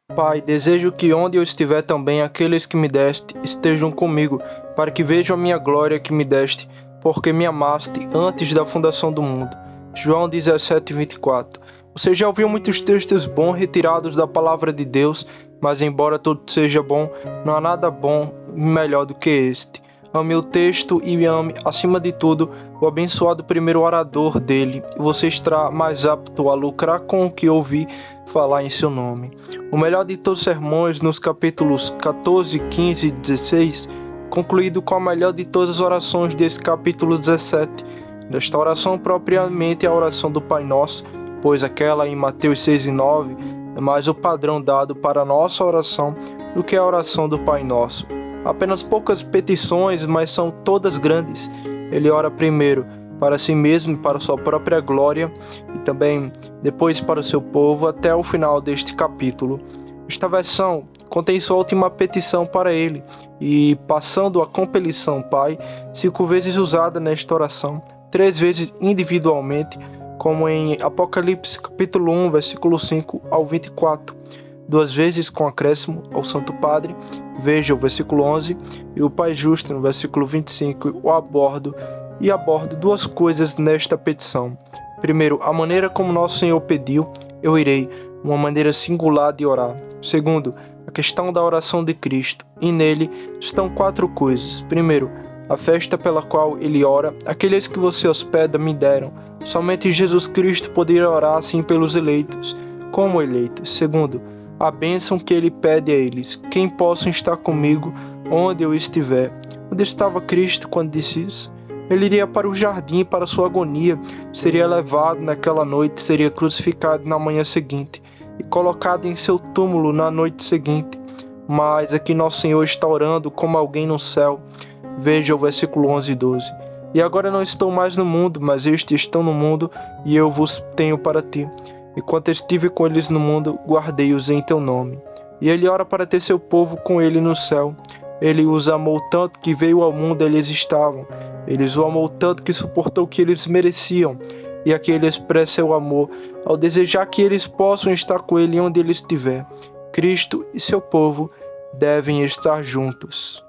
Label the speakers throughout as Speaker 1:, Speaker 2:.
Speaker 1: Pai, desejo que onde eu estiver também aqueles que me deste estejam comigo, para que vejam a minha glória que me deste, porque me amaste antes da fundação do mundo. João 17:24. Você já ouviu muitos textos bons retirados da palavra de Deus, mas embora tudo seja bom, não há nada bom melhor do que este. Ame o texto e ame, acima de tudo, o abençoado primeiro orador dele, e você estará mais apto a lucrar com o que ouvir falar em seu nome. O melhor de todos os sermões, nos capítulos 14, 15 e 16, concluído com a melhor de todas as orações desse capítulo 17. Desta oração propriamente a oração do Pai Nosso, pois aquela em Mateus 6 e 9 é mais o padrão dado para a nossa oração do que a oração do Pai Nosso. Apenas poucas petições, mas são todas grandes. Ele ora primeiro para si mesmo e para sua própria glória, e também depois para o seu povo, até o final deste capítulo. Esta versão contém sua última petição para ele, e passando a compelição Pai, 5 vezes usada nesta oração, 3 vezes individualmente, como em Apocalipse capítulo 1, versículo 5 ao 24, 2 vezes com acréscimo ao Santo Padre, veja o versículo 11, e o Pai Justo no versículo 25, o abordo 2 coisas nesta petição. Primeiro, a maneira como nosso Senhor pediu, eu irei, uma maneira singular de orar. Segundo, a questão da oração de Cristo, e nele estão 4 coisas. Primeiro, a festa pela qual ele ora, aqueles que você hospeda me deram. Somente Jesus Cristo poderia orar assim pelos eleitos, como eleitos. Segundo, a bênção que ele pede a eles, quem possam estar comigo onde eu estiver. Onde estava Cristo quando disse isso? Ele iria para o jardim para sua agonia, seria levado naquela noite, seria crucificado na manhã seguinte e colocado em seu túmulo na noite seguinte. Mas aqui nosso Senhor está orando como alguém no céu. Veja o versículo 11 e 12. E agora não estou mais no mundo, mas estes estão no mundo, e eu vos tenho para ti. Enquanto estive com eles no mundo, guardei-os em teu nome. E ele ora para ter seu povo com ele no céu. Ele os amou tanto que veio ao mundo e eles estavam. Ele os amou tanto que suportou o que eles mereciam. E aqui ele expressa seu amor ao desejar que eles possam estar com ele onde ele estiver. Cristo e seu povo devem estar juntos.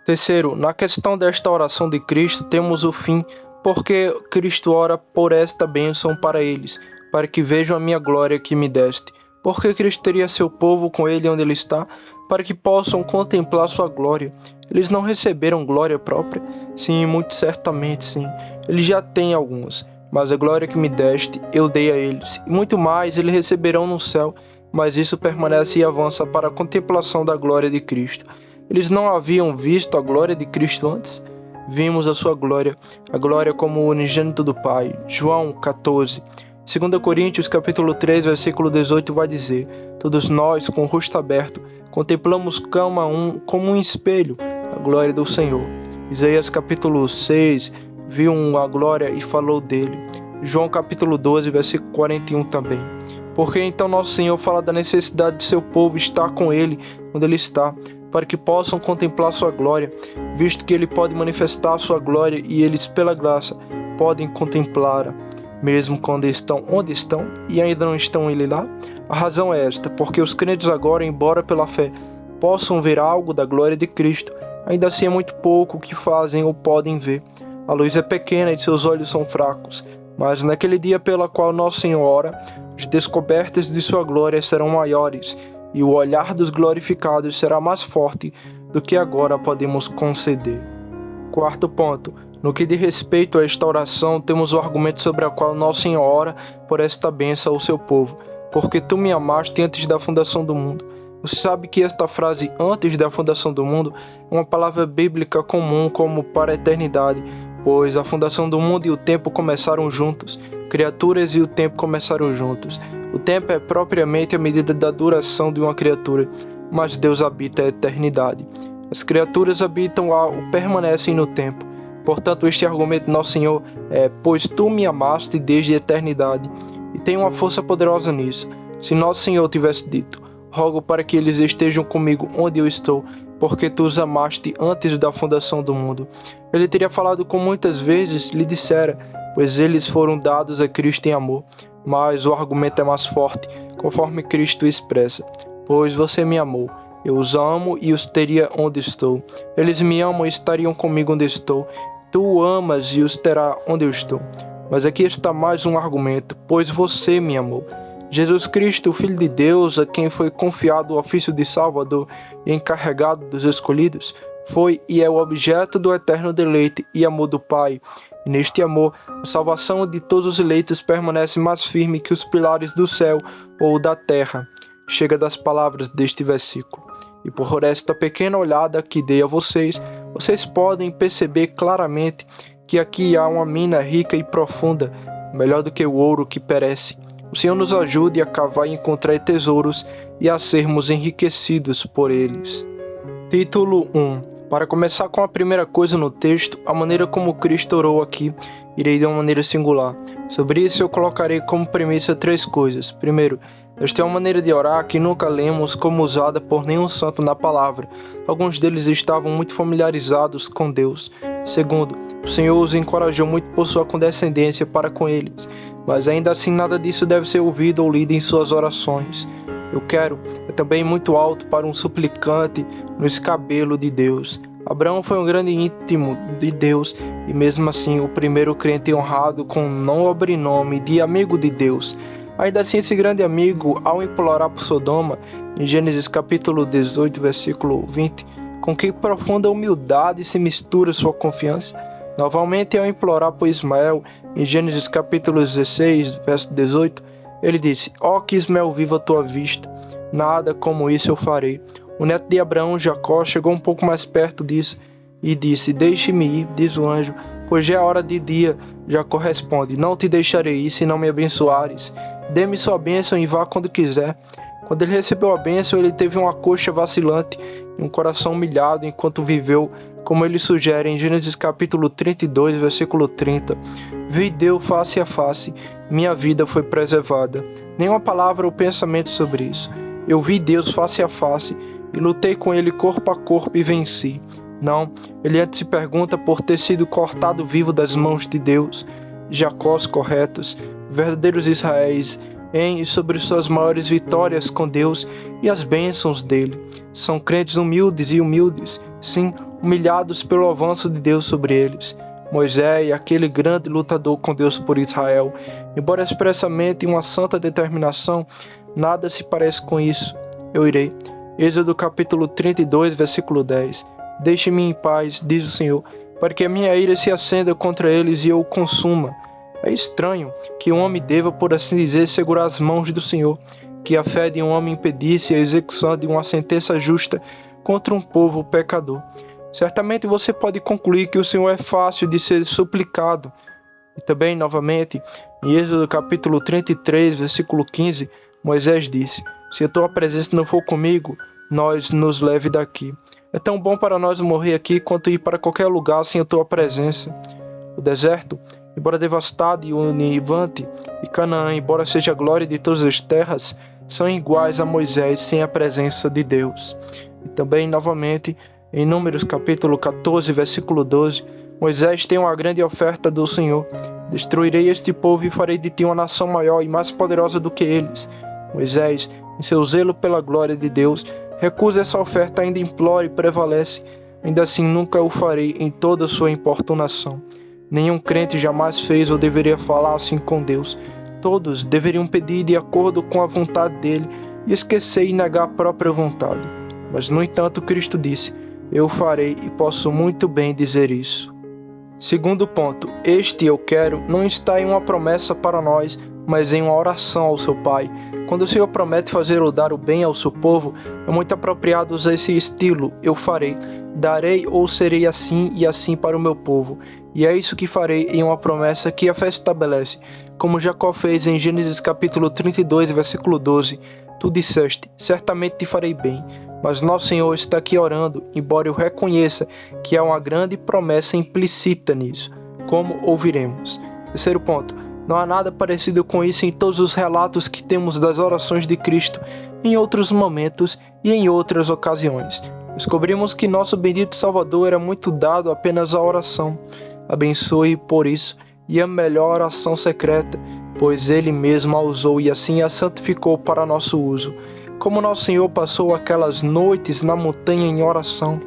Speaker 1: Terceiro, na questão desta oração de Cristo, temos o fim, porque Cristo ora por esta bênção para eles, para que vejam a minha glória que me deste. Porque Cristo teria seu povo com ele onde ele está, para que possam contemplar sua glória. Eles não receberam glória própria? Sim, muito certamente sim. Eles já têm algumas, mas a glória que me deste, eu dei a eles. E muito mais eles receberão no céu, mas isso permanece e avança para a contemplação da glória de Cristo. Eles não haviam visto a glória de Cristo antes? Vimos a sua glória, a glória como o unigênito do Pai. João 14. 2 Coríntios capítulo 3, versículo 18 vai dizer: todos nós, com o rosto aberto, contemplamos como um espelho a glória do Senhor. Isaías capítulo 6 viu a glória e falou dele. João capítulo 12, versículo 41 também. Porque então nosso Senhor fala da necessidade de seu povo estar com ele onde ele está, para que possam contemplar sua glória, visto que ele pode manifestar sua glória e eles, pela graça, podem contemplá-la, mesmo quando estão onde estão e ainda não estão ele lá. A razão é esta, porque os crentes agora, embora pela fé possam ver algo da glória de Cristo, ainda assim é muito pouco o que fazem ou podem ver. A luz é pequena e seus olhos são fracos, mas naquele dia pela qual nosso Senhor ora, as descobertas de sua glória serão maiores, e o olhar dos glorificados será mais forte do que agora podemos conceder. Quarto ponto. No que diz respeito a esta oração, temos o argumento sobre o qual nosso Senhor ora por esta bênção ao seu povo. Porque tu me amaste antes da fundação do mundo. Você sabe que esta frase, antes da fundação do mundo, é uma palavra bíblica comum como para a eternidade, pois a fundação do mundo e o tempo começaram juntos. Criaturas e o tempo começaram juntos. O tempo é propriamente a medida da duração de uma criatura, mas Deus habita a eternidade. As criaturas habitam ou permanecem no tempo. Portanto, este argumento de nosso Senhor é: pois tu me amaste desde a eternidade. E tem uma força poderosa nisso. Se nosso Senhor tivesse dito: rogo para que eles estejam comigo onde eu estou, porque tu os amaste antes da fundação do mundo, ele teria falado como muitas vezes lhe dissera, pois eles foram dados a Cristo em amor. Mas o argumento é mais forte, conforme Cristo expressa: pois você me amou. Eu os amo e os teria onde estou. Eles me amam e estariam comigo onde estou. Tu o amas e os terá onde eu estou. Mas aqui está mais um argumento, pois você me amou. Jesus Cristo, o Filho de Deus, a quem foi confiado o ofício de Salvador e encarregado dos escolhidos, foi e é o objeto do eterno deleite e amor do Pai. E neste amor, a salvação de todos os eleitos permanece mais firme que os pilares do céu ou da terra. Chega das palavras deste versículo. E por esta pequena olhada que dei a vocês podem perceber claramente que aqui há uma mina rica e profunda, melhor do que o ouro que perece. O Senhor nos ajude a cavar e encontrar tesouros e a sermos enriquecidos por eles. Título 1. Para começar com a primeira coisa no texto, a maneira como Cristo orou aqui, irei de uma maneira singular. Sobre isso eu colocarei como premissa 3 coisas. Primeiro, esta é uma maneira de orar que nunca lemos como usada por nenhum santo na palavra. Alguns deles estavam muito familiarizados com Deus. Segundo, o Senhor os encorajou muito por sua condescendência para com eles, mas ainda assim nada disso deve ser ouvido ou lido em suas orações. Eu quero é também muito alto para um suplicante no escabelo de Deus. Abraão foi um grande íntimo de Deus e mesmo assim o primeiro crente honrado com o nobre nome de amigo de Deus. Ainda assim esse grande amigo, ao implorar por Sodoma, em Gênesis capítulo 18, versículo 20, com que profunda humildade se mistura sua confiança. Novamente, ao implorar por Ismael, em Gênesis capítulo 16, verso 18, ele disse: Ó que Ismael viva à tua vista, nada como isso eu farei. O neto de Abraão, Jacó, chegou um pouco mais perto disso e disse: Deixe-me ir, diz o anjo, pois já é hora de dia. Jacó responde: Não te deixarei ir se não me abençoares. Dê-me sua bênção e vá quando quiser. Quando ele recebeu a bênção, ele teve uma coxa vacilante e um coração humilhado enquanto viveu, como ele sugere em Gênesis capítulo 32, versículo 30. Vi Deus face a face, minha vida foi preservada. Nenhuma palavra ou pensamento sobre isso. Eu vi Deus face a face e lutei com ele corpo a corpo e venci. Não, ele antes se pergunta por ter sido cortado vivo das mãos de Deus. Jacós corretos, verdadeiros Israéis, em e sobre suas maiores vitórias com Deus e as bênçãos dele. São crentes humildes e humildes, sim, humilhados pelo avanço de Deus sobre eles. Moisés, aquele grande lutador com Deus por Israel, embora expressamente em uma santa determinação, nada se parece com isso. Eu irei. Êxodo capítulo 32, versículo 10. Deixe-me em paz, diz o Senhor, para que a minha ira se acenda contra eles e eu o consuma. É estranho que um homem deva, por assim dizer, segurar as mãos do Senhor, que a fé de um homem impedisse a execução de uma sentença justa contra um povo pecador. Certamente você pode concluir que o Senhor é fácil de ser suplicado. E também, novamente, em Êxodo capítulo 33, versículo 15, Moisés disse: Se a tua presença não for comigo, nos leve daqui. É tão bom para nós morrer aqui quanto ir para qualquer lugar sem a tua presença. O deserto, embora devastado e univante, e Canaã, embora seja a glória de todas as terras, são iguais a Moisés sem a presença de Deus. E também, novamente, em Números capítulo 14, versículo 12, Moisés tem uma grande oferta do Senhor. Destruirei este povo e farei de ti uma nação maior e mais poderosa do que eles. Moisés, em seu zelo pela glória de Deus, recusa essa oferta, ainda implora e prevalece. Ainda assim nunca o farei em toda a sua importunação. Nenhum crente jamais fez ou deveria falar assim com Deus. Todos deveriam pedir de acordo com a vontade dele e esquecer e negar a própria vontade. Mas, no entanto, Cristo disse: Eu farei e posso muito bem dizer isso. Segundo ponto, este eu quero não está em uma promessa para nós, mas em uma oração ao seu Pai. Quando o Senhor promete fazer ou dar o bem ao seu povo, é muito apropriado usar esse estilo: eu farei, darei ou serei assim e assim para o meu povo. E é isso que farei em uma promessa que a fé estabelece, como Jacó fez em Gênesis capítulo 32, versículo 12. Tu disseste: certamente te farei bem. Mas nosso Senhor está aqui orando, embora eu reconheça que há uma grande promessa implícita nisso, como ouviremos. Terceiro ponto, não há nada parecido com isso em todos os relatos que temos das orações de Cristo em outros momentos e em outras ocasiões. Descobrimos que nosso bendito Salvador era muito dado apenas à oração. Abençoe por isso e a melhor oração secreta, pois Ele mesmo a usou e assim a santificou para nosso uso. como nosso Senhor passou aquelas noites na montanha em oração,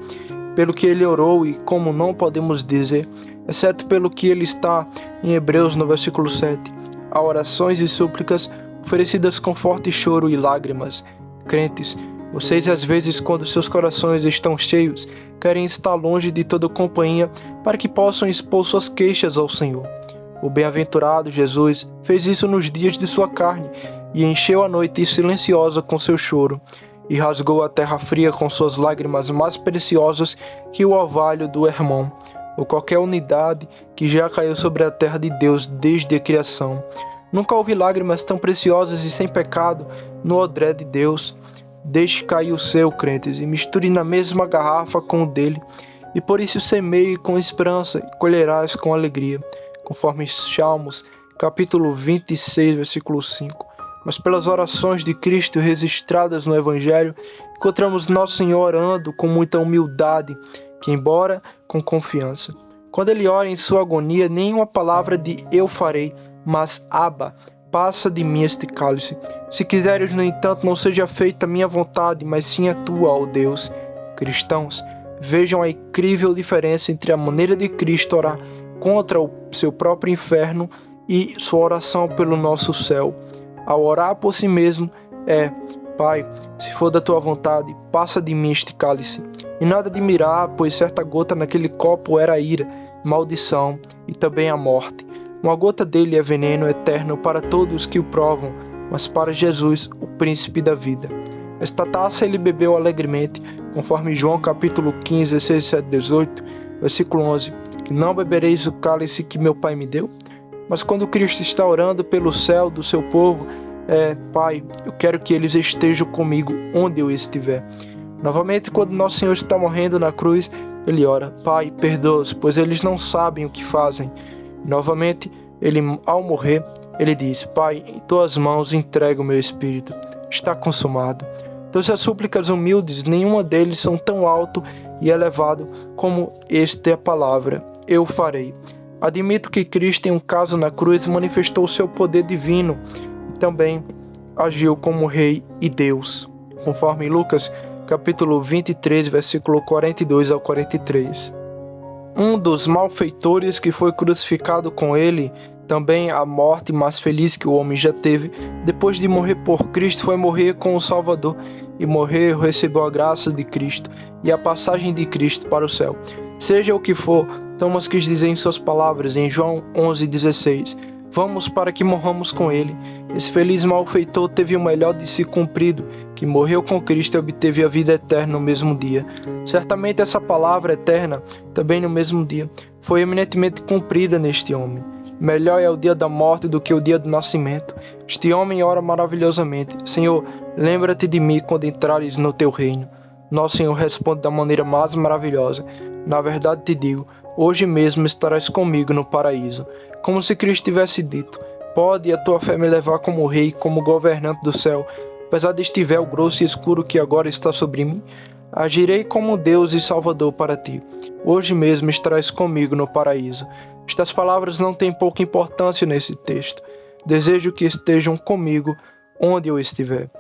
Speaker 1: pelo que ele orou e como não podemos dizer, exceto pelo que ele está em Hebreus no versículo 7, há orações e súplicas oferecidas com forte choro e lágrimas. Crentes, vocês às vezes, quando seus corações estão cheios, querem estar longe de toda companhia para que possam expor suas queixas ao Senhor. O bem-aventurado Jesus fez isso nos dias de sua carne e encheu a noite silenciosa com seu choro e rasgou a terra fria com suas lágrimas mais preciosas que o orvalho do Hermon, ou qualquer unidade que já caiu sobre a terra de Deus desde a criação. Nunca houve lágrimas tão preciosas e sem pecado no odre de Deus. Deixe cair o seu, crentes, e misture na mesma garrafa com o dele, e por isso semeie com esperança e colherás com alegria, conforme Salmos, capítulo 26, versículo 5. Mas pelas orações de Cristo registradas no Evangelho, encontramos Nosso Senhor orando com muita humildade, que embora com confiança. Quando ele ora em sua agonia, nenhuma palavra de eu farei, mas Abba, passa de mim este cálice. Se quiseres, no entanto, não seja feita a minha vontade, mas sim a tua, ó Deus. Cristãos, vejam a incrível diferença entre a maneira de Cristo orar contra o seu próprio inferno e sua oração pelo nosso céu. Ao orar por si mesmo, Pai, se for da tua vontade, passa de mim este cálice. E nada admirar, pois certa gota naquele copo era ira, maldição e também a morte. Uma gota dele é veneno eterno para todos que o provam, mas para Jesus, o príncipe da vida. Esta taça ele bebeu alegremente, conforme João capítulo 15, 16, 17, 18, versículo 11, que não bebereis o cálice que meu Pai me deu? Mas quando Cristo está orando pelo céu do seu povo, Pai, eu quero que eles estejam comigo onde eu estiver. Novamente, quando nosso Senhor está morrendo na cruz, ele ora, Pai, perdoa-os, pois eles não sabem o que fazem. Novamente, ele, ao morrer, ele diz, Pai, em tuas mãos entrego o meu espírito. Está consumado. Então, as súplicas humildes, nenhuma deles são tão alto e elevado como esta é a palavra, eu farei. Admito que Cristo, em um caso na cruz, manifestou o seu poder divino e também agiu como Rei e Deus, conforme Lucas, capítulo 23, versículo 42 ao 43. Um dos malfeitores que foi crucificado com ele, também a morte mais feliz que o homem já teve, depois de morrer por Cristo, foi morrer com o Salvador, e morrer recebeu a graça de Cristo e a passagem de Cristo para o céu. Seja o que for, Thomas quis dizer em suas palavras, em João 11,16, vamos para que morramos com ele. Esse feliz malfeitor teve o melhor de si cumprido, que morreu com Cristo e obteve a vida eterna no mesmo dia. Certamente essa palavra eterna, também no mesmo dia, foi eminentemente cumprida neste homem. Melhor é o dia da morte do que o dia do nascimento. Este homem ora maravilhosamente, Senhor, lembra-te de mim quando entrares no teu reino. Nosso Senhor responde da maneira mais maravilhosa, na verdade te digo, hoje mesmo estarás comigo no paraíso. Como se Cristo tivesse dito, pode a tua fé me levar como rei, como governante do céu, apesar deste véu grosso e escuro que agora está sobre mim? Agirei como Deus e Salvador para ti. Hoje mesmo estarás comigo no paraíso. Estas palavras não têm pouca importância nesse texto. Desejo que estejam comigo onde eu estiver.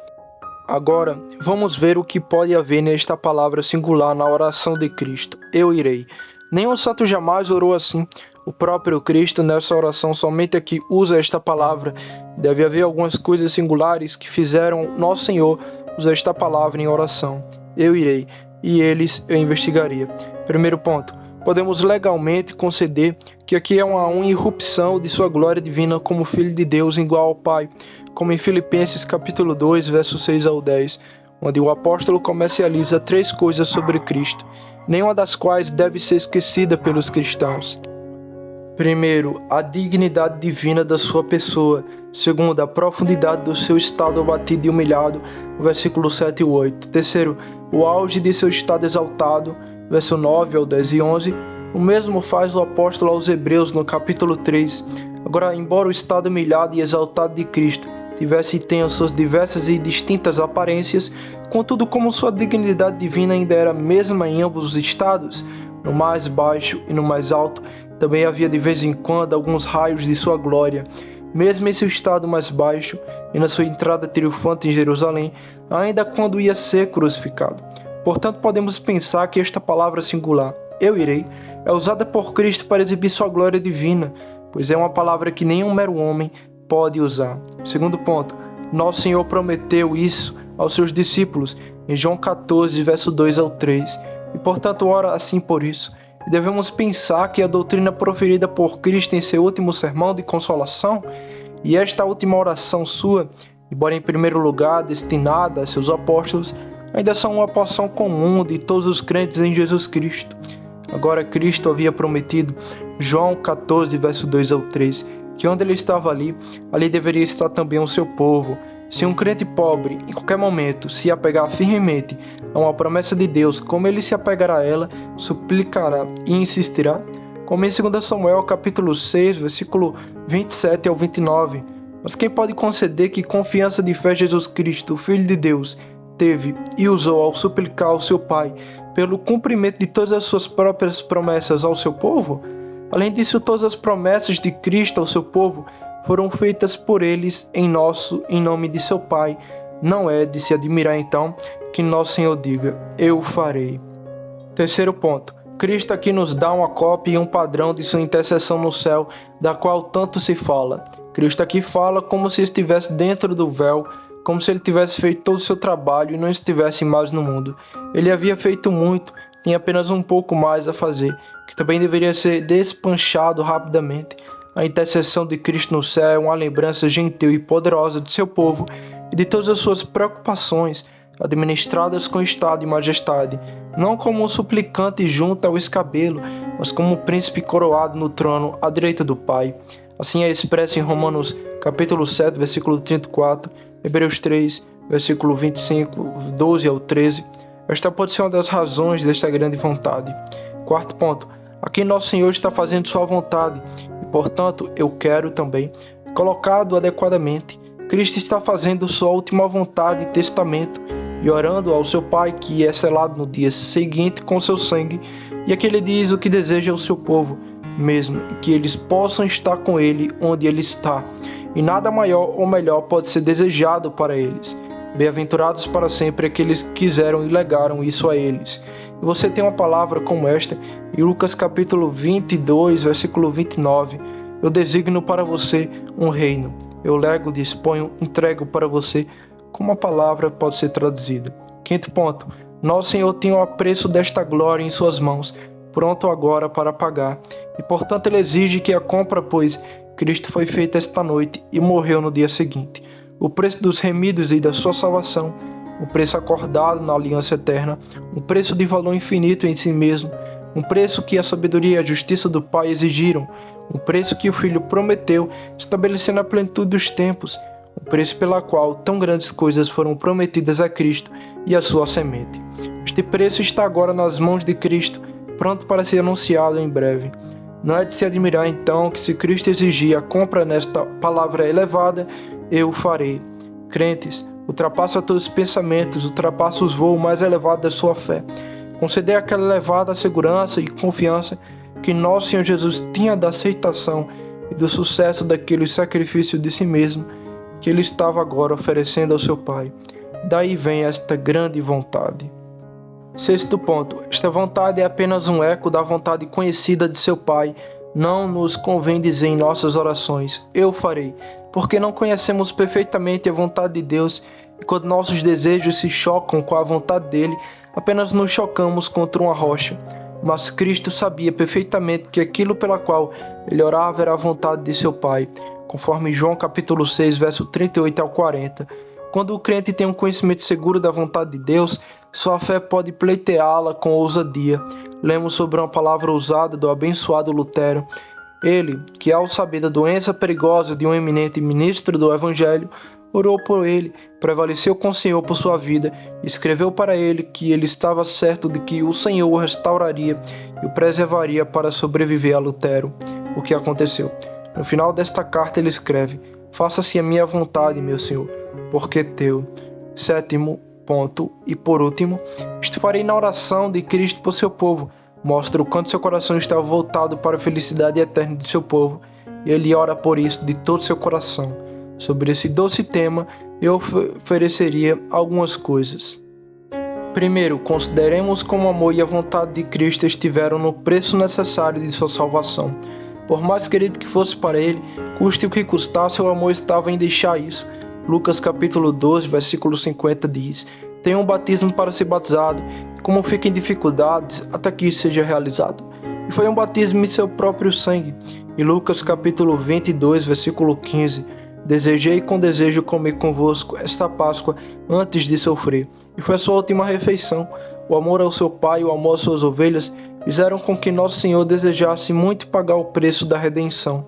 Speaker 1: Agora, vamos ver o que pode haver nesta palavra singular na oração de Cristo. Eu irei. Nenhum santo jamais orou assim. O próprio Cristo, nessa oração, somente aqui usa esta palavra. Deve haver algumas coisas singulares que fizeram Nosso Senhor usar esta palavra em oração. Eu irei, e eles eu investigaria. Primeiro ponto. Podemos legalmente conceder que aqui é uma irrupção de sua glória divina como Filho de Deus igual ao Pai, como em Filipenses capítulo 2, versos 6 ao 10, onde o apóstolo comercializa 3 coisas sobre Cristo, nenhuma das quais deve ser esquecida pelos cristãos. Primeiro, a dignidade divina da sua pessoa. Segundo, a profundidade do seu estado abatido e humilhado, versículo 7 e 8. Terceiro, o auge de seu estado exaltado, verso 9 ao 10 e 11. O mesmo faz o apóstolo aos Hebreus no capítulo 3. Agora, embora o estado humilhado e exaltado de Cristo tivesse e tenha suas diversas e distintas aparências, contudo, como sua dignidade divina ainda era a mesma em ambos os estados, no mais baixo e no mais alto, também havia de vez em quando alguns raios de sua glória. mesmo em seu estado mais baixo e na sua entrada triunfante em Jerusalém, ainda quando ia ser crucificado. Portanto, podemos pensar que esta palavra singular, eu irei, é usada por Cristo para exibir sua glória divina, pois é uma palavra que nenhum mero homem pode usar. Segundo ponto, nosso Senhor prometeu isso aos seus discípulos em João 14, verso 2 ao 3, e portanto ora assim por isso. E devemos pensar que a doutrina proferida por Cristo em seu último sermão de consolação, e esta última oração sua, embora em primeiro lugar destinada a seus apóstolos, ainda são uma porção comum de todos os crentes em Jesus Cristo. Agora Cristo havia prometido, João 14, verso 2 ao 3, que onde ele estava ali deveria estar também o seu povo. Se um crente pobre, em qualquer momento, se apegar firmemente a uma promessa de Deus, como ele se apegará a ela, suplicará e insistirá? Como em 2 Samuel capítulo 6, versículo 27 ao 29. Mas quem pode conceder que confiança de fé Jesus Cristo, o Filho de Deus, teve e usou ao suplicar ao seu Pai pelo cumprimento de todas as suas próprias promessas ao seu povo? Além disso, todas as promessas de Cristo ao seu povo foram feitas por eles em nome de seu Pai. Não é de se admirar então que nosso Senhor diga, eu farei. Terceiro ponto, Cristo aqui nos dá uma cópia e um padrão de sua intercessão no céu, da qual tanto se fala. Cristo aqui fala como se estivesse dentro do véu, como se ele tivesse feito todo o seu trabalho e não estivesse mais no mundo. Ele havia feito muito, tinha apenas um pouco mais a fazer, que também deveria ser despanchado rapidamente. A intercessão de Cristo no céu é uma lembrança gentil e poderosa de seu povo e de todas as suas preocupações, administradas com estado e majestade, não como um suplicante junto ao escabelo, mas como um príncipe coroado no trono à direita do Pai. Assim é expresso em Romanos capítulo 7, versículo 34, Hebreus 3, versículo 25, 12 ao 13. Esta pode ser uma das razões desta grande vontade. Quarto ponto, aqui nosso Senhor está fazendo sua vontade, e portanto eu quero também, colocado adequadamente. Cristo está fazendo sua última vontade e testamento, e orando ao seu Pai, que é selado no dia seguinte com seu sangue, e aqui ele diz o que deseja ao seu povo mesmo, e que eles possam estar com ele onde ele está, e nada maior ou melhor pode ser desejado para eles. Bem-aventurados para sempre aqueles que quiseram e legaram isso a eles. E você tem uma palavra como esta em Lucas capítulo 22, versículo 29. Eu designo para você um reino. Eu lego, disponho, entrego para você. Como a palavra pode ser traduzida? Quinto ponto. Nosso Senhor tem o apreço desta glória em suas mãos, pronto agora para pagar. E portanto ele exige que a compra, pois Cristo foi feita esta noite e morreu no dia seguinte. O preço dos remidos e da sua salvação, um preço acordado na aliança eterna, um preço de valor infinito em si mesmo, um preço que a sabedoria e a justiça do Pai exigiram, um preço que o Filho prometeu, estabelecendo a plenitude dos tempos, um preço pela qual tão grandes coisas foram prometidas a Cristo e a sua semente. Este preço está agora nas mãos de Cristo, pronto para ser anunciado em breve. Não é de se admirar então que se Cristo exigir a compra nesta palavra elevada, eu farei. Crentes, ultrapassa todos os pensamentos, ultrapassa os voos mais elevados da sua fé. Conceder aquela elevada segurança e confiança que nosso Senhor Jesus tinha da aceitação e do sucesso daquele sacrifício de si mesmo que ele estava agora oferecendo ao seu Pai. Daí vem esta grande vontade. Sexto ponto, esta vontade é apenas um eco da vontade conhecida de seu Pai. Não nos convém dizer em nossas orações, eu farei, porque não conhecemos perfeitamente a vontade de Deus e quando nossos desejos se chocam com a vontade dele, apenas nos chocamos contra uma rocha. Mas Cristo sabia perfeitamente que aquilo pela qual ele orava era a vontade de seu Pai, conforme João capítulo 6, verso 38 ao 40. Quando o crente tem um conhecimento seguro da vontade de Deus, sua fé pode pleiteá-la com ousadia. Lemos sobre uma palavra usada do abençoado Lutero. Ele, que ao saber da doença perigosa de um eminente ministro do Evangelho, orou por ele, prevaleceu com o Senhor por sua vida, e escreveu para ele que ele estava certo de que o Senhor o restauraria e o preservaria para sobreviver a Lutero. O que aconteceu? No final desta carta ele escreve, faça-se a minha vontade, meu Senhor, porque teu. Sétimo ponto, e por último, isto farei na oração de Cristo por seu povo. Mostra o quanto seu coração estava voltado para a felicidade eterna de seu povo. e ele ora por isso de todo seu coração. Sobre esse doce tema, eu ofereceria algumas coisas. Primeiro, consideremos como o amor e a vontade de Cristo estiveram no preço necessário de sua salvação. Por mais querido que fosse para ele, custe o que custasse, o amor estava em deixar isso. Lucas capítulo 12, versículo 50 diz: tenha um batismo para ser batizado, e como fica em dificuldades, até que isso seja realizado. E foi um batismo em seu próprio sangue. E Lucas capítulo 22, versículo 15: desejei com desejo comer convosco esta Páscoa antes de sofrer. E foi a sua última refeição. O amor ao seu pai e o amor às suas ovelhas fizeram com que nosso Senhor desejasse muito pagar o preço da redenção.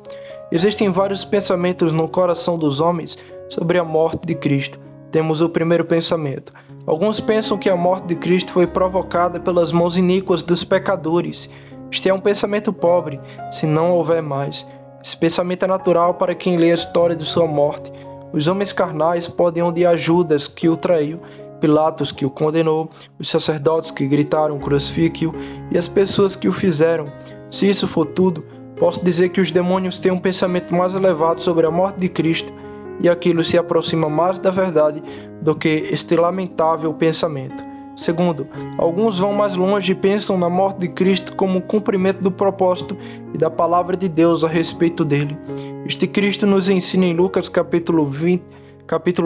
Speaker 1: Existem vários pensamentos no coração dos homens sobre a morte de Cristo. Temos o primeiro pensamento. Alguns pensam que a morte de Cristo foi provocada pelas mãos iníquas dos pecadores. Este é um pensamento pobre, se não houver mais. Esse pensamento é natural para quem lê a história de sua morte. Os homens carnais podem odiar Judas, que o traiu, Pilatos, que o condenou, os sacerdotes que gritaram crucifique-o e as pessoas que o fizeram. Se isso for tudo, posso dizer que os demônios têm um pensamento mais elevado sobre a morte de Cristo, e aquilo se aproxima mais da verdade do que este lamentável pensamento. Segundo, alguns vão mais longe e pensam na morte de Cristo como um cumprimento do propósito e da palavra de Deus a respeito dele. Este Cristo nos ensina em Lucas capítulo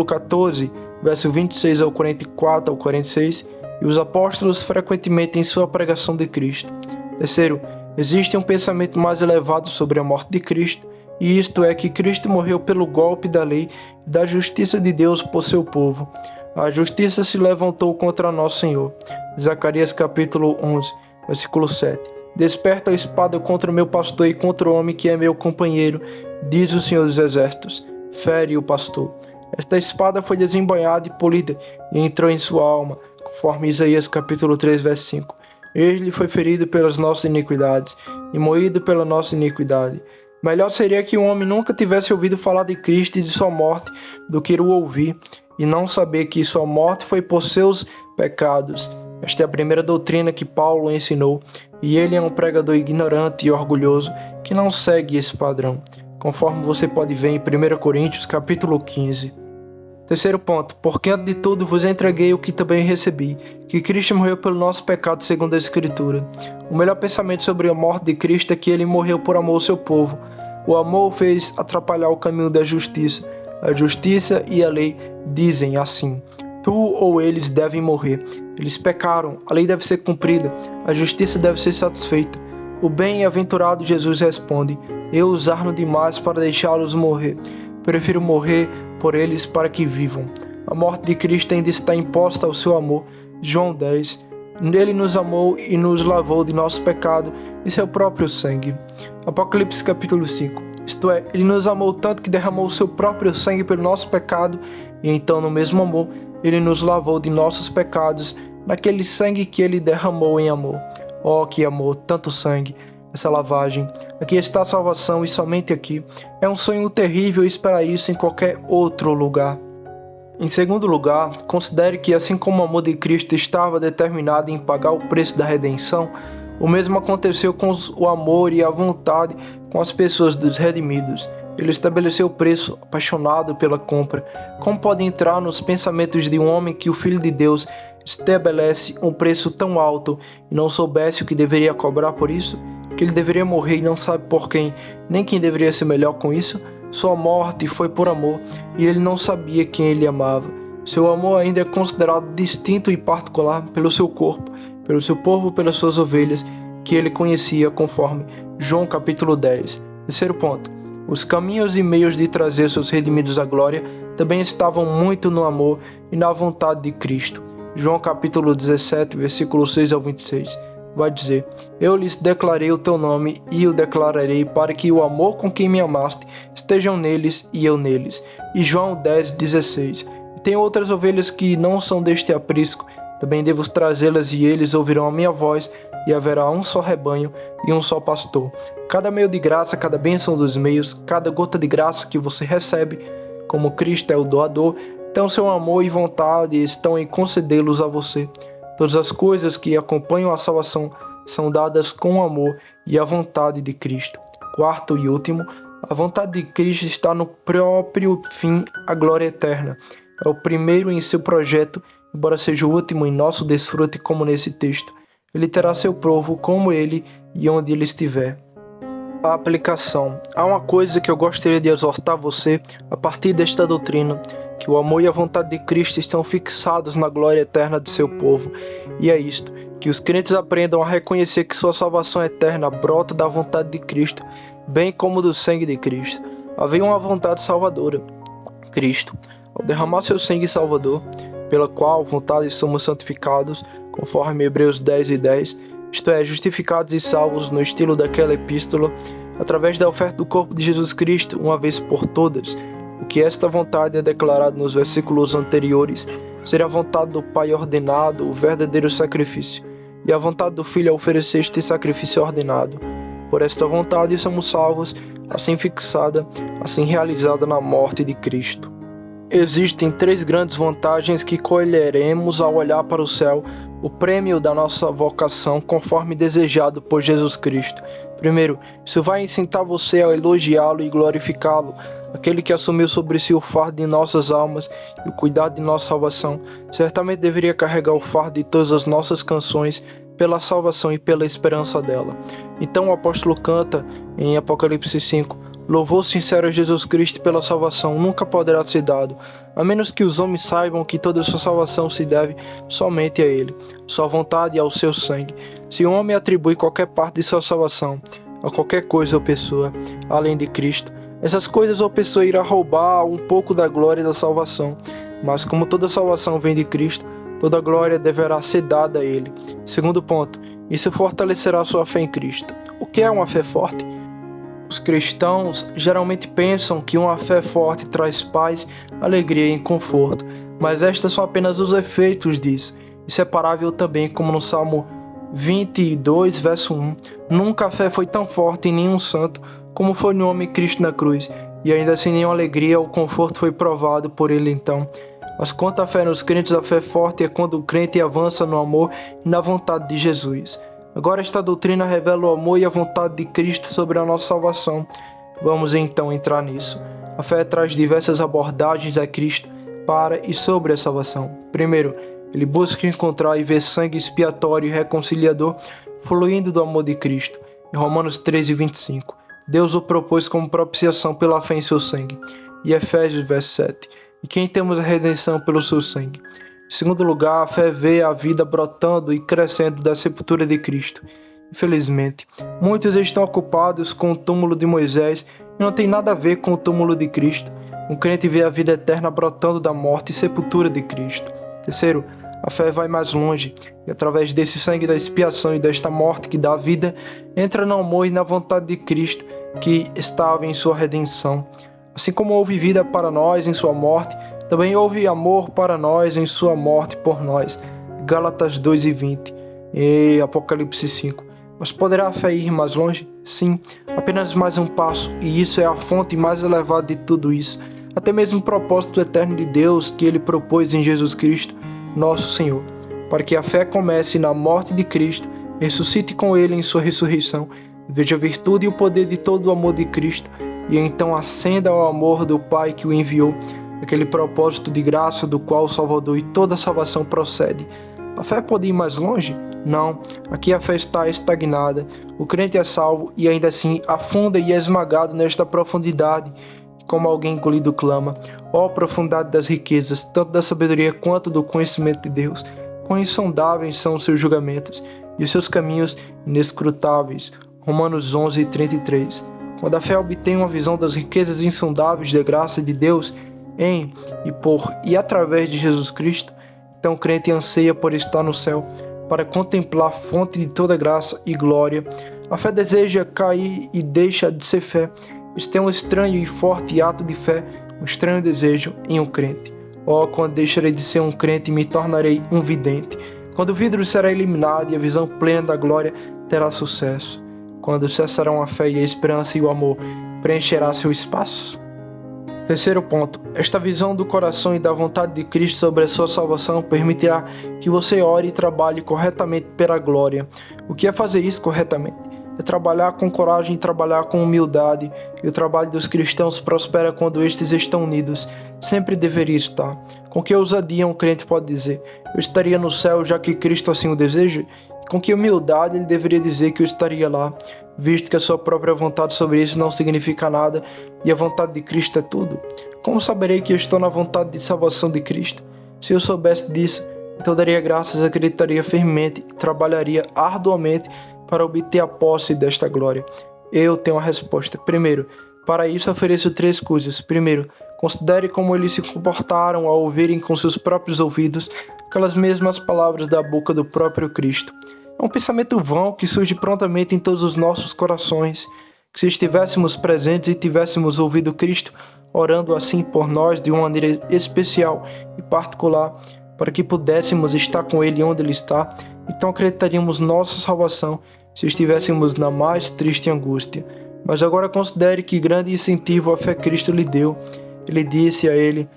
Speaker 1: 14, verso 26 ao 44 ao 46, e os apóstolos frequentemente em sua pregação de Cristo. Terceiro, existe um pensamento mais elevado sobre a morte de Cristo, e isto é que Cristo morreu pelo golpe da lei e da justiça de Deus por seu povo. A justiça se levantou contra nosso Senhor. Zacarias capítulo 11, versículo 7. Desperta a espada contra o meu pastor e contra o homem que é meu companheiro, diz o Senhor dos Exércitos. Fere o pastor. Esta espada foi desembainhada e polida e entrou em sua alma, conforme Isaías capítulo 3, verso 5. Ele foi ferido pelas nossas iniquidades e moído pela nossa iniquidade. Melhor seria que o homem nunca tivesse ouvido falar de Cristo e de sua morte do que o ouvir e não saber que sua morte foi por seus pecados. Esta é a primeira doutrina que Paulo ensinou, e ele é um pregador ignorante e orgulhoso que não segue esse padrão, conforme você pode ver em 1 Coríntios capítulo 15. Terceiro ponto, porque antes de tudo vos entreguei o que também recebi, que Cristo morreu pelo nosso pecado segundo a Escritura. O melhor pensamento sobre a morte de Cristo é que ele morreu por amor ao seu povo. O amor o fez atrapalhar o caminho da justiça. A justiça e a lei dizem assim: tu ou eles devem morrer. Eles pecaram, a lei deve ser cumprida, a justiça deve ser satisfeita. O bem-aventurado Jesus responde: eu os armo demais para deixá-los morrer. Prefiro morrer por eles para que vivam. A morte de Cristo ainda está imposta ao seu amor. João 10. Ele nos amou e nos lavou de nosso pecado em seu próprio sangue. Apocalipse capítulo 5. Isto é, ele nos amou tanto que derramou o seu próprio sangue pelo nosso pecado, e então no mesmo amor, ele nos lavou de nossos pecados naquele sangue que ele derramou em amor. Oh, que amor, tanto sangue! Essa lavagem, aqui está a salvação e somente aqui. É um sonho terrível esperar isso em qualquer outro lugar. Em segundo lugar, considere que assim como o amor de Cristo estava determinado em pagar o preço da redenção, o mesmo aconteceu com o amor e a vontade com as pessoas dos redimidos. Ele estabeleceu o preço, apaixonado pela compra. Como pode entrar nos pensamentos de um homem que o Filho de Deus estabelece um preço tão alto e não soubesse o que deveria cobrar por isso? Que ele deveria morrer e não sabe por quem, nem quem deveria ser melhor com isso? Sua morte foi por amor e ele não sabia quem ele amava. Seu amor ainda é considerado distinto e particular pelo seu corpo, pelo seu povo, pelas suas ovelhas, que ele conhecia, conforme João capítulo 10. Terceiro ponto. Os caminhos e meios de trazer seus redimidos à glória também estavam muito no amor e na vontade de Cristo. João capítulo 17, versículo 6 ao 26. Vai dizer: eu lhes declarei o teu nome e o declararei para que o amor com quem me amaste estejam neles e eu neles. E João 10, 16. E tem outras ovelhas que não são deste aprisco, também devo trazê-las e eles ouvirão a minha voz e haverá um só rebanho e um só pastor. Cada meio de graça, cada bênção dos meios, cada gota de graça que você recebe, como Cristo é o doador, então seu amor e vontade estão em concedê-los a você. Todas as coisas que acompanham a salvação são dadas com o amor e a vontade de Cristo. Quarto e último, A vontade de Cristo está no próprio fim, a glória eterna. É o primeiro em seu projeto, embora seja o último em nosso desfrute, como nesse texto. Ele terá seu povo como ele e onde ele estiver. A aplicação. Há uma coisa que eu gostaria de exortar você a partir desta doutrina, que o amor e a vontade de Cristo estão fixados na glória eterna de seu povo. E é isto, que os crentes aprendam a reconhecer que sua salvação eterna brota da vontade de Cristo, bem como do sangue de Cristo. Havia uma vontade salvadora, Cristo, ao derramar seu sangue salvador, pela qual vontade somos santificados, conforme Hebreus 10:10, isto é, justificados e salvos no estilo daquela epístola, através da oferta do corpo de Jesus Cristo, uma vez por todas. O que esta vontade é declarado nos versículos anteriores, ser a vontade do Pai ordenado, o verdadeiro sacrifício, e a vontade do Filho é oferecer este sacrifício ordenado. Por esta vontade somos salvos, assim fixada, assim realizada na morte de Cristo. Existem 3 grandes vantagens que colheremos ao olhar para o céu, o prêmio da nossa vocação conforme desejado por Jesus Cristo. Primeiro, isso vai incitar você a elogiá-lo e glorificá-lo, aquele que assumiu sobre si o fardo de nossas almas e o cuidado de nossa salvação, certamente deveria carregar o fardo de todas as nossas canções pela salvação e pela esperança dela. Então o apóstolo canta em Apocalipse 5, louvor sincero a Jesus Cristo pela salvação nunca poderá ser dado, a menos que os homens saibam que toda sua salvação se deve somente a Ele, sua vontade e ao seu sangue. Se o homem atribui qualquer parte de sua salvação a qualquer coisa ou pessoa, além de Cristo, essas coisas ou pessoa irá roubar um pouco da glória da salvação. Mas como toda salvação vem de Cristo, toda a glória deverá ser dada a Ele. Segundo ponto, isso fortalecerá sua fé em Cristo. O que é uma fé forte? Os cristãos geralmente pensam que uma fé forte traz paz, alegria e conforto, mas estes são apenas os efeitos disso. Inseparável também, como no Salmo 22, verso 1, nunca a fé foi tão forte em nenhum santo como foi no homem Cristo na cruz, e ainda assim nenhuma alegria ou conforto foi provado por ele então. Mas quanto à fé nos crentes, a fé forte é quando o crente avança no amor e na vontade de Jesus. Agora esta doutrina revela o amor e a vontade de Cristo sobre a nossa salvação. Vamos então entrar nisso. A fé traz diversas abordagens a Cristo para e sobre a salvação. Primeiro, ele busca encontrar e ver sangue expiatório e reconciliador fluindo do amor de Cristo. Em Romanos 13:25, Deus o propôs como propiciação pela fé em seu sangue. E Efésios verso 7, e quem temos a redenção pelo seu sangue. Em segundo lugar, a fé vê a vida brotando e crescendo da sepultura de Cristo. Infelizmente, muitos estão ocupados com o túmulo de Moisés e não tem nada a ver com o túmulo de Cristo. Um crente vê a vida eterna brotando da morte e sepultura de Cristo. Terceiro, a fé vai mais longe e através desse sangue da expiação e desta morte que dá vida, entra no amor e na vontade de Cristo que estava em sua redenção. Assim como houve vida para nós em sua morte, também houve amor para nós em sua morte por nós. Gálatas 2:20 e Apocalipse 5. Mas poderá a fé ir mais longe? Sim, apenas mais um passo, e isso é a fonte mais elevada de tudo isso. Até mesmo o propósito eterno de Deus que Ele propôs em Jesus Cristo, nosso Senhor, para que a fé comece na morte de Cristo, ressuscite com Ele em sua ressurreição, veja a virtude e o poder de todo o amor de Cristo, e então ascenda ao amor do Pai que o enviou, aquele propósito de graça do qual o Salvador e toda a salvação procede. A fé pode ir mais longe? Não, aqui a fé está estagnada. O crente é salvo e ainda assim afunda e é esmagado nesta profundidade, como alguém engolido clama: ó profundidade das riquezas, tanto da sabedoria quanto do conhecimento de Deus. Quão insondáveis são os seus julgamentos e os seus caminhos inescrutáveis. Romanos 11:33. Quando a fé obtém uma visão das riquezas insondáveis da graça de Deus em e por e através de Jesus Cristo, então o crente anseia por estar no céu, para contemplar a fonte de toda graça e glória. A fé deseja cair e deixa de ser fé. Este é um estranho e forte ato de fé, um estranho desejo em um crente. Oh, quando deixarei de ser um crente e me tornarei um vidente. Quando o vidro será eliminado e a visão plena da glória terá sucesso. Quando cessarão a fé e a esperança e o amor, preencherá seu espaço. Terceiro ponto, esta visão do coração e da vontade de Cristo sobre a sua salvação permitirá que você ore e trabalhe corretamente pela glória. O que é fazer isso corretamente? é trabalhar com coragem e trabalhar com humildade, e o trabalho dos cristãos prospera quando estes estão unidos. Sempre deveria estar. Com que ousadia um crente pode dizer: eu estaria no céu já que Cristo assim o deseja? Com que humildade ele deveria dizer que eu estaria lá, visto que a sua própria vontade sobre isso não significa nada e a vontade de Cristo é tudo? Como saberei que eu estou na vontade de salvação de Cristo? Se eu soubesse disso, então daria graças, acreditaria firmemente e trabalharia arduamente para obter a posse desta glória. Eu tenho a resposta. Primeiro, para isso ofereço 3 coisas. Primeiro, considere como eles se comportaram ao ouvirem com seus próprios ouvidos aquelas mesmas palavras da boca do próprio Cristo. É um pensamento vão que surge prontamente em todos os nossos corações, que se estivéssemos presentes e tivéssemos ouvido Cristo orando assim por nós de uma maneira especial e particular, para que pudéssemos estar com Ele onde Ele está, então acreditaríamos nossa salvação se estivéssemos na mais triste angústia. Mas agora considere que grande incentivo a fé Cristo lhe deu. Ele disse a ele: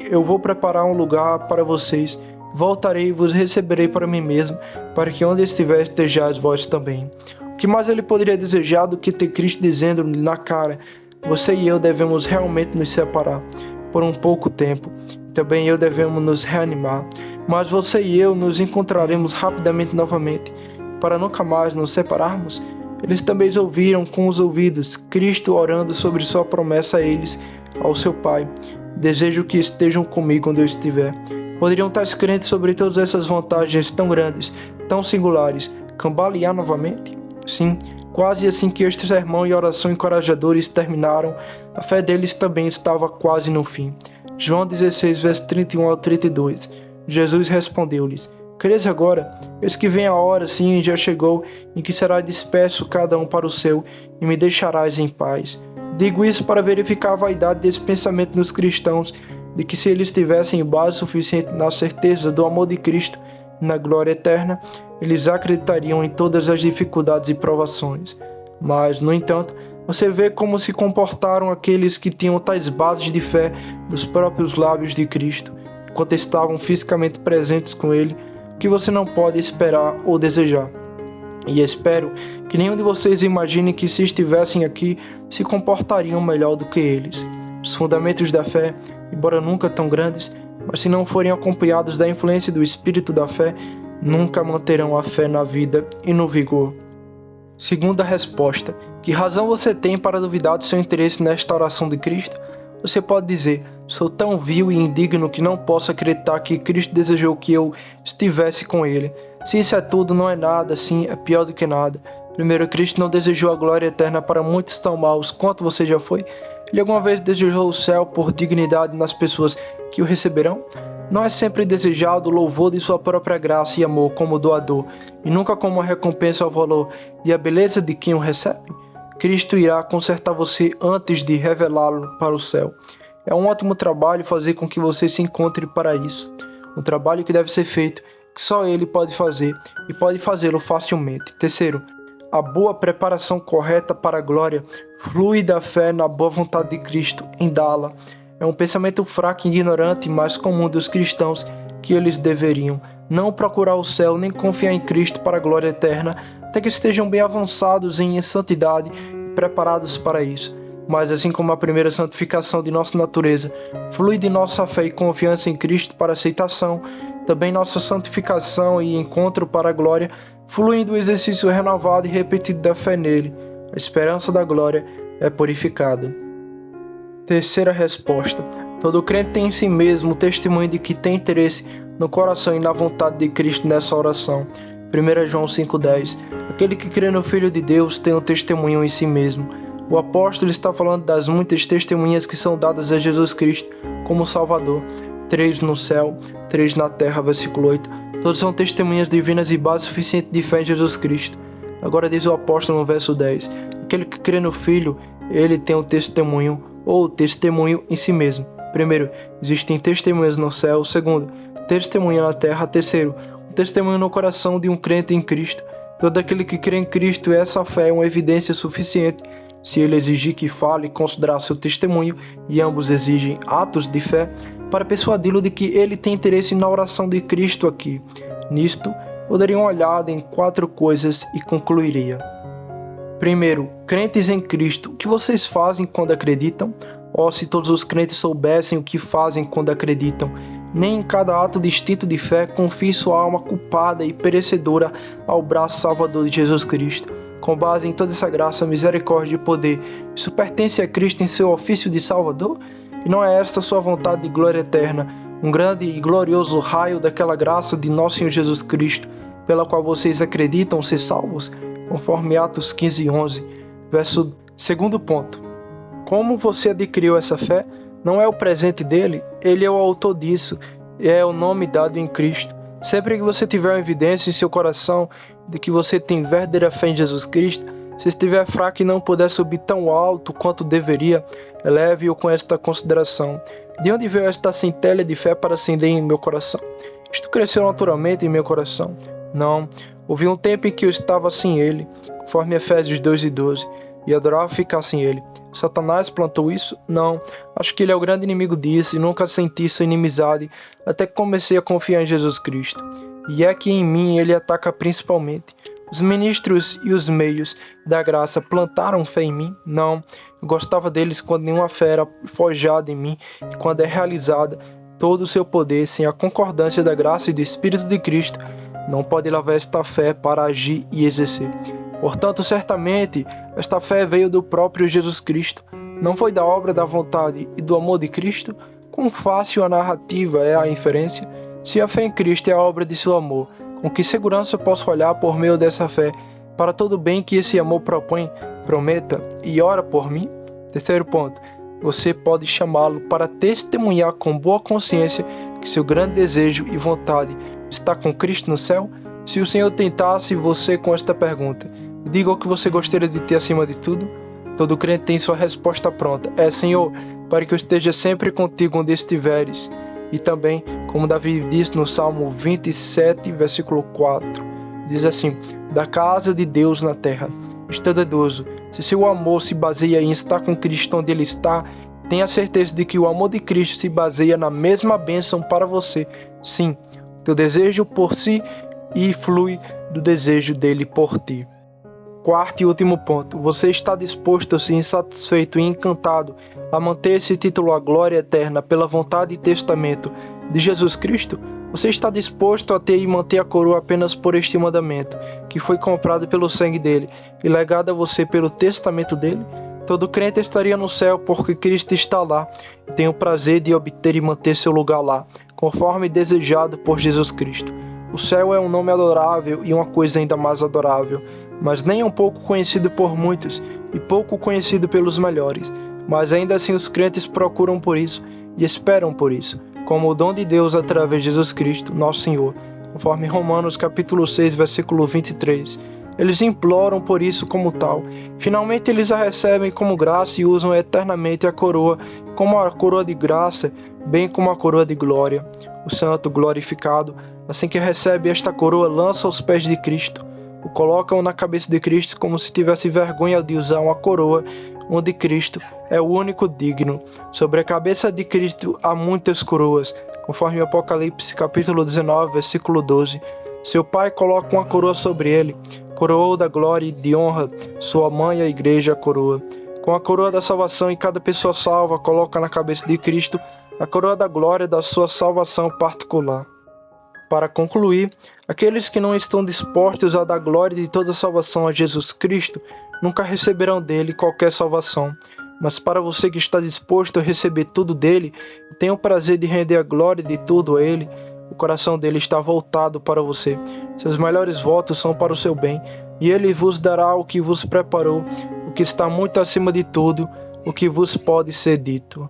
Speaker 1: eu vou preparar um lugar para vocês, voltarei e vos receberei para mim mesmo, para que onde estiver estejais vós também. O que mais ele poderia desejar do que ter Cristo dizendo-lhe na cara: você e eu devemos realmente nos separar por um pouco tempo, também eu devemos nos reanimar, mas você e eu nos encontraremos rapidamente novamente, para nunca mais nos separarmos? Eles também ouviram com os ouvidos Cristo orando sobre sua promessa a eles, ao seu Pai: desejo que estejam comigo onde eu estiver. Poderiam tais crentes sobre todas essas vantagens tão grandes, tão singulares, cambalear novamente? Sim, quase assim que este sermão e oração encorajadores terminaram, a fé deles também estava quase no fim. João 16, verso 31 ao 32. Jesus respondeu-lhes: creis agora? Eis que vem a hora, sim, já chegou, em que será disperso cada um para o seu, e me deixarás em paz. Digo isso para verificar a vaidade desse pensamento nos cristãos, de que se eles tivessem base suficiente na certeza do amor de Cristo e na glória eterna, eles acreditariam em todas as dificuldades e provações. Mas, no entanto, você vê como se comportaram aqueles que tinham tais bases de fé dos próprios lábios de Cristo, enquanto estavam fisicamente presentes com Ele, que você não pode esperar ou desejar. E espero que nenhum de vocês imagine que se estivessem aqui, se comportariam melhor do que eles. Os fundamentos da fé, embora nunca tão grandes, mas se não forem acompanhados da influência do Espírito da fé, nunca manterão a fé na vida e no vigor. Segunda resposta: que razão você tem para duvidar do seu interesse nesta oração de Cristo? Você pode dizer: sou tão vil e indigno que não posso acreditar que Cristo desejou que eu estivesse com Ele. Se isso é tudo, não é nada, sim, é pior do que nada. Primeiro, Cristo não desejou a glória eterna para muitos tão maus quanto você já foi? Ele alguma vez desejou o céu por dignidade nas pessoas que o receberão? Não é sempre desejado o louvor de sua própria graça e amor como doador, e nunca como uma recompensa ao valor e à beleza de quem o recebe? Cristo irá consertar você antes de revelá-lo para o céu. É um ótimo trabalho fazer com que você se encontre para isso. Um trabalho que deve ser feito, que só Ele pode fazer, e pode fazê-lo facilmente. Terceiro, a boa preparação correta para a glória flui da fé na boa vontade de Cristo em dá-la. É um pensamento fraco e ignorante, mas comum dos cristãos, que eles deveriam não procurar o céu nem confiar em Cristo para a glória eterna, até que estejam bem avançados em santidade e preparados para isso. Mas assim como a primeira santificação de nossa natureza flui de nossa fé e confiança em Cristo para aceitação, também nossa santificação e encontro para a glória fluem do exercício renovado e repetido da fé nele. A esperança da glória é purificada. Terceira resposta: todo crente tem em si mesmo o testemunho de que tem interesse no coração e na vontade de Cristo nessa oração. 1 João 5,10. Aquele que crê no Filho de Deus tem um testemunho em si mesmo. O apóstolo está falando das muitas testemunhas que são dadas a Jesus Cristo como Salvador. 3 no céu, 3 na terra, versículo 8. Todos são testemunhas divinas e base suficiente de fé em Jesus Cristo. Agora diz o apóstolo no verso 10. Aquele que crê no Filho, ele tem um testemunho, ou testemunho em si mesmo. Primeiro, existem testemunhas no céu. Segundo, testemunha na terra. Terceiro, um testemunho no coração de um crente em Cristo. Todo aquele que crê em Cristo, essa fé é uma evidência suficiente. Se ele exigir que fale e considerar seu testemunho, e ambos exigem atos de fé, para persuadi-lo de que ele tem interesse na oração de Cristo aqui. Nisto, eu daria uma olhada em 4 coisas e concluiria. Primeiro, crentes em Cristo, o que vocês fazem quando acreditam? Oh, se todos os crentes soubessem o que fazem quando acreditam, nem em cada ato distinto de fé confie sua alma culpada e perecedora ao braço salvador de Jesus Cristo. Com base em toda essa graça, misericórdia e poder, isso pertence a Cristo em seu ofício de Salvador? E não é esta sua vontade de glória eterna, um grande e glorioso raio daquela graça de nosso Senhor Jesus Cristo, pela qual vocês acreditam ser salvos? Conforme Atos 15:11, verso 2º ponto. Como você adquiriu essa fé? Não é o presente dele, ele é o autor disso, e é o nome dado em Cristo. Sempre que você tiver uma evidência em seu coração de que você tem verdadeira fé em Jesus Cristo, se estiver fraco e não puder subir tão alto quanto deveria, eleve-o com esta consideração. De onde veio esta centelha de fé para acender em meu coração? Isto cresceu naturalmente em meu coração? Não, houve um tempo em que eu estava sem ele, conforme Efésios 2:12, e adorava ficar sem ele. Satanás plantou isso? Não, acho que ele é o grande inimigo disso e nunca senti sua inimizade até que comecei a confiar em Jesus Cristo. E é que em mim ele ataca principalmente. Os ministros e os meios da graça plantaram fé em mim? Não, eu gostava deles quando nenhuma fé era forjada em mim e quando é realizada todo o seu poder sem a concordância da graça e do Espírito de Cristo, não pode levar esta fé para agir e exercer. Portanto, certamente, esta fé veio do próprio Jesus Cristo. Não foi da obra da vontade e do amor de Cristo? Quão fácil a narrativa é a inferência? Se a fé em Cristo é a obra de seu amor, com que segurança posso olhar por meio dessa fé para todo o bem que esse amor propõe, prometa e ora por mim? Terceiro ponto, você pode chamá-lo para testemunhar com boa consciência que seu grande desejo e vontade está com Cristo no céu? Se o Senhor tentasse você com esta pergunta, diga o que você gostaria de ter acima de tudo. Todo crente tem sua resposta pronta. É, Senhor, para que eu esteja sempre contigo onde estiveres. E também, como Davi diz no Salmo 27, versículo 4, diz assim: da casa de Deus na terra. Esteja idoso. Se seu amor se baseia em estar com Cristo onde ele está, tenha certeza de que o amor de Cristo se baseia na mesma bênção para você. Sim, teu desejo por si e flui do desejo dele por ti. Quarto e último ponto, você está disposto a ser insatisfeito e encantado a manter esse título à glória eterna pela vontade e testamento de Jesus Cristo? Você está disposto a ter e manter a coroa apenas por este mandamento, que foi comprado pelo sangue dele e legado a você pelo testamento dele? Todo crente estaria no céu porque Cristo está lá e tem o prazer de obter e manter seu lugar lá, conforme desejado por Jesus Cristo. O céu é um nome adorável e uma coisa ainda mais adorável, mas nem um pouco conhecido por muitos e pouco conhecido pelos melhores. Mas ainda assim os crentes procuram por isso e esperam por isso, como o dom de Deus através de Jesus Cristo, nosso Senhor, conforme Romanos capítulo 6, versículo 23. Eles imploram por isso como tal. Finalmente eles a recebem como graça e usam eternamente a coroa como a coroa de graça, bem como a coroa de glória. O santo glorificado, assim que recebe esta coroa, lança aos pés de Cristo. O colocam na cabeça de Cristo como se tivesse vergonha de usar uma coroa onde Cristo é o único digno. Sobre a cabeça de Cristo há muitas coroas, conforme Apocalipse capítulo 19, versículo 12. Seu pai coloca uma coroa sobre ele, coroou da glória e de honra, sua mãe a igreja a coroa. Com a coroa da salvação e cada pessoa salva coloca na cabeça de Cristo a coroa da glória da sua salvação particular. Para concluir, aqueles que não estão dispostos a dar glória de toda a salvação a Jesus Cristo, nunca receberão dele qualquer salvação. Mas para você que está disposto a receber tudo dele, e tem o prazer de render a glória de tudo a ele, o coração dele está voltado para você. Seus melhores votos são para o seu bem, e ele vos dará o que vos preparou, o que está muito acima de tudo, o que vos pode ser dito.